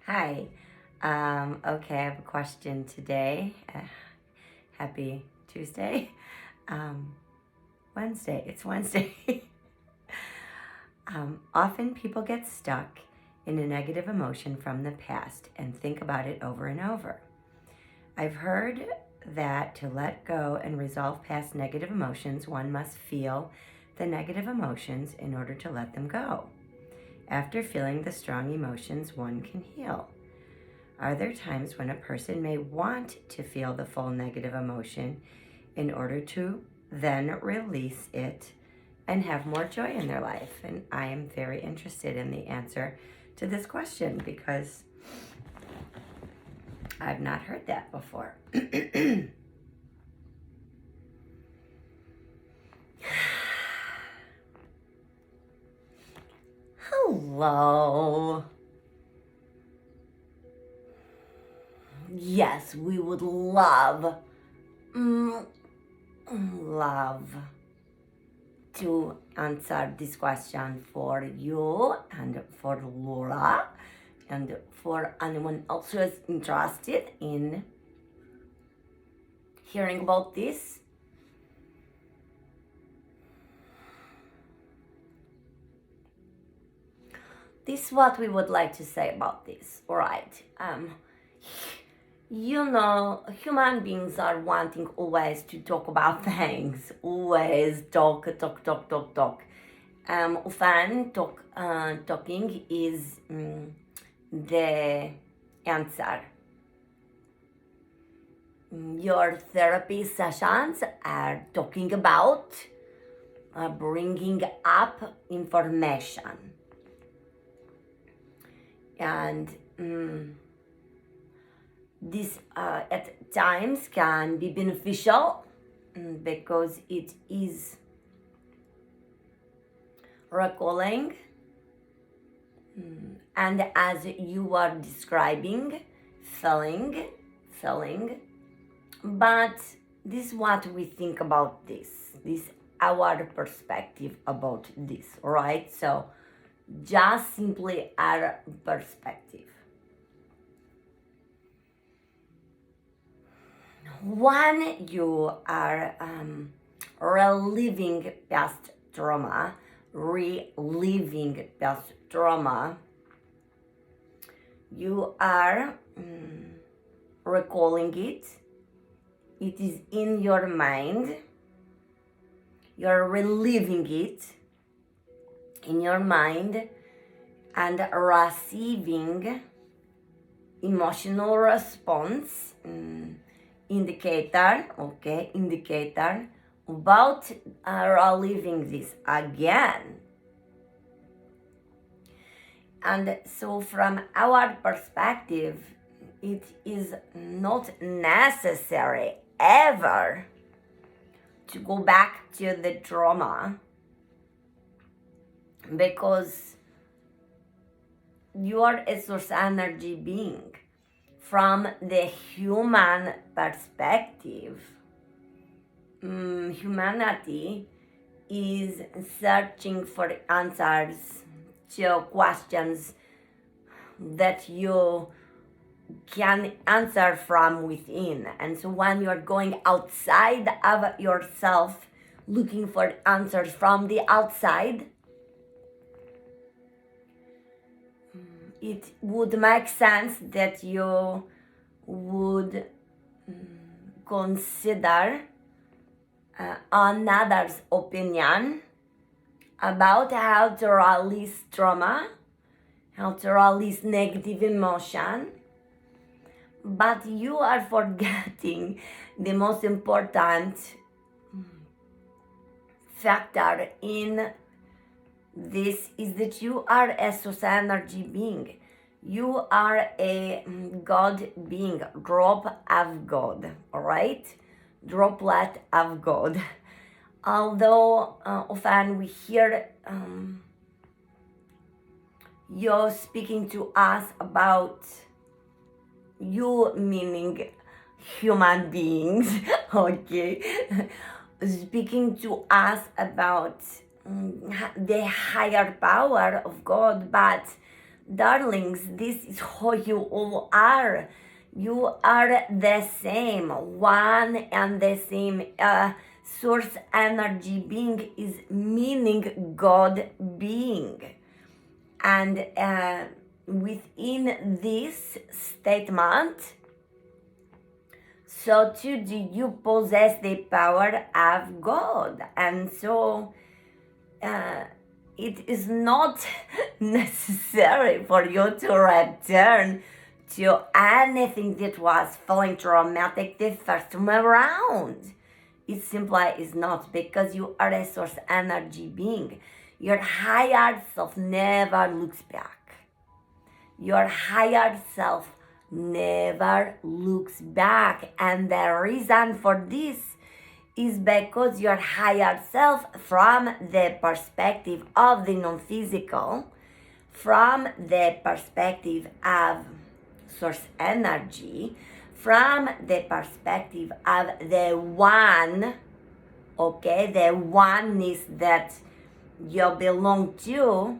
Hi. Okay, I have a question today. Happy Tuesday. Um, Wednesday. It's Wednesday. Often people get stuck in a negative emotion from the past and think about it over and over. I've heard that to let go and resolve past negative emotions, one must feel the negative emotions in order to let them go. After feeling the strong emotions, one can heal. Are there times when a person may want to feel the full negative emotion in order to then release it and have more joy in their life? And I am very interested in the answer to this question because I've not heard that before. Hello. Yes, we would love to answer this question for you and for Laura and for anyone else who is interested in hearing about this. This is what we would like to say about this, alright? Human beings are wanting always to talk about things, always talk. Often talking is the answer. Your therapy sessions are talking about bringing up information. And this at times can be beneficial because it is recalling and as you are describing, feeling, but this is what we think about this our perspective about this, right? So just simply our perspective. When you are reliving past trauma, you are recalling it. It is in your mind. You're reliving it in your mind and receiving emotional response indicator about reliving this again. And so from our perspective, it is not necessary ever to go back to the trauma because you are a source energy being. From the human perspective, humanity is searching for answers to questions that you can answer from within. And so when you're going outside of yourself, looking for answers from the outside, it would make sense that you would consider another's opinion about how to release trauma, how to release negative emotion, but you are forgetting the most important factor in this is that you are a source energy being. You are a God being, drop of God, alright? Droplet of God. Although often we hear you speaking to us about you meaning human beings, okay? Speaking to us about the higher power of God, but darlings, this is who you all are. You are the same, one and the same. Source energy being is meaning God being. And within this statement, so too do you possess the power of God. And so it is not necessary for you to return to anything that was feeling traumatic the first time around. It simply is not, because you are a source energy being. Your higher self never looks back. Your higher self never looks back. And the reason for this is because your higher self, from the perspective of the non-physical, from the perspective of source energy, from the perspective of the one, okay, the oneness that you belong to,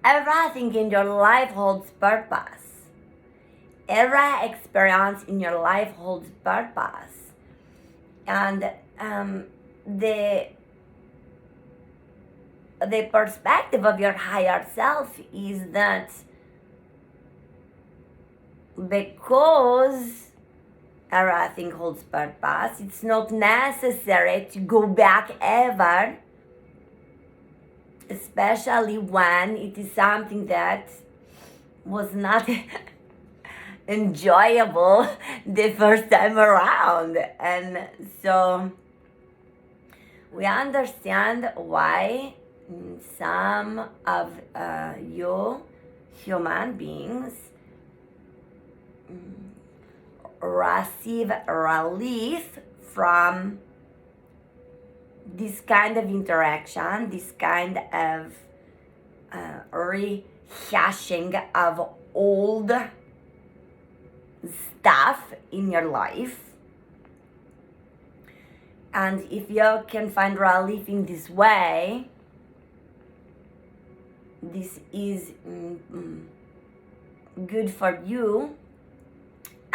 everything in your life holds purpose. Every experience in your life holds purpose. And the perspective of your higher self is that because everything holds purpose, it's not necessary to go back ever, especially when it is something that was not enjoyable the first time around. And so we understand why some of you human beings receive relief from this kind of interaction, this kind of rehashing of old stuff in your life. And if you can find relief in this way, this is good for you.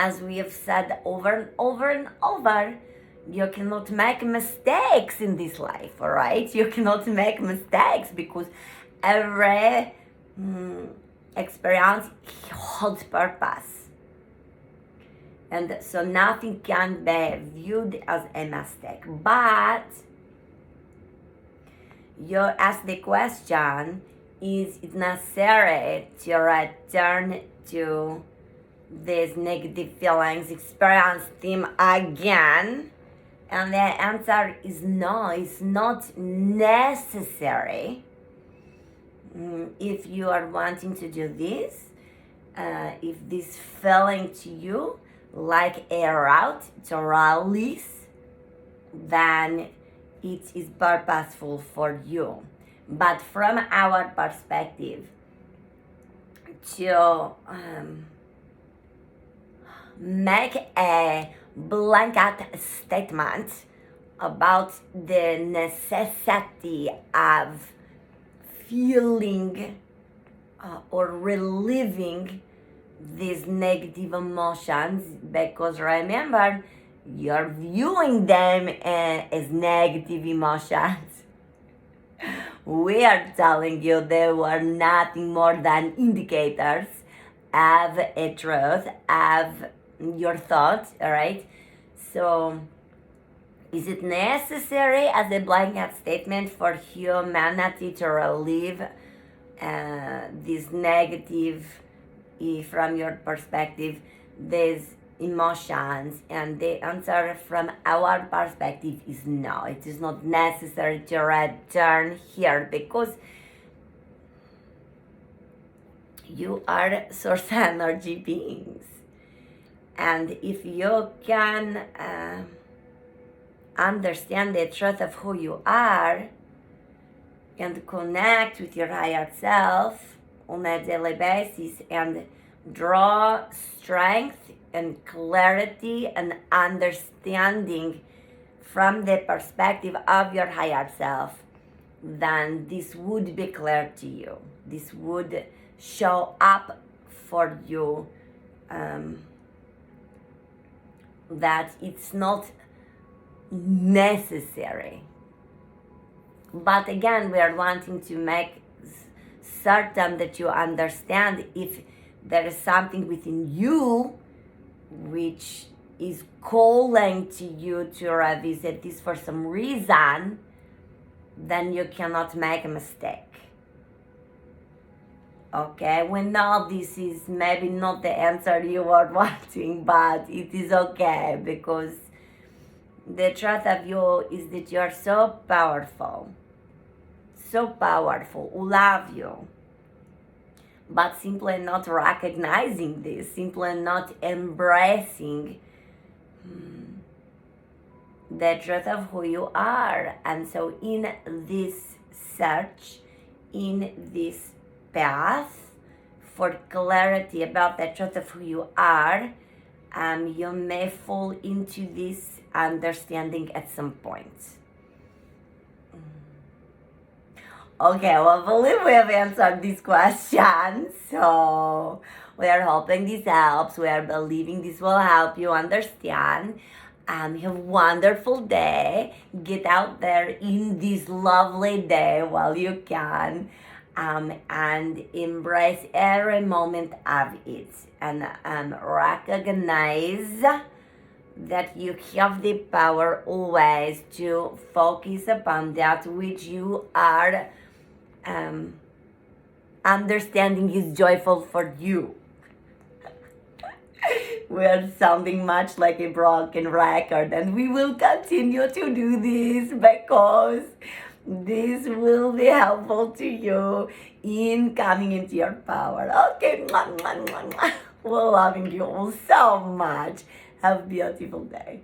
As we have said over and over and over, you cannot make mistakes in this life, all right? You cannot make mistakes because every experience holds purpose. And so nothing can be viewed as a mistake. But you ask the question, is it necessary to return to these negative feelings, experience them again? And the answer is no, it's not necessary. If you are wanting to do this, if this feeling to you like a route to release, then it is purposeful for you. But from our perspective, to make a blanket statement about the necessity of feeling or reliving these negative emotions, because remember, you're viewing them as negative emotions. We are telling you they were nothing more than indicators of a truth, of your thoughts, all right? So, is it necessary as a blanket statement for humanity to relive this negative, from your perspective, these emotions? And the answer from our perspective is no. It is not necessary to return here, because you are source energy beings. And if you can understand the truth of who you are and connect with your higher self on a daily basis and draw strength and clarity and understanding from the perspective of your higher self, then this would be clear to you. This would show up for you, that it's not necessary. But again, we are wanting to make certain that you understand if there is something within you which is calling to you to revisit this for some reason, then you cannot make a mistake. Okay, we know this is maybe not the answer you were wanting, but it is okay, because the truth of you is that you are so powerful, who love you, but simply not recognizing this, simply not embracing the truth of who you are. And so in this search, in this path for clarity about the truth of who you are, you may fall into this understanding at some point. Okay, well, I believe we have answered this question. So we are hoping this helps. We are believing this will help you understand. Have a wonderful day. Get out there in this lovely day while you can. And embrace every moment of it. And recognize that you have the power always to focus upon that which you are understanding is joyful for you. We are sounding much like a broken record, and we will continue to do this because this will be helpful to you in coming into your power. Okay, we're loving you all so much. Have a beautiful day.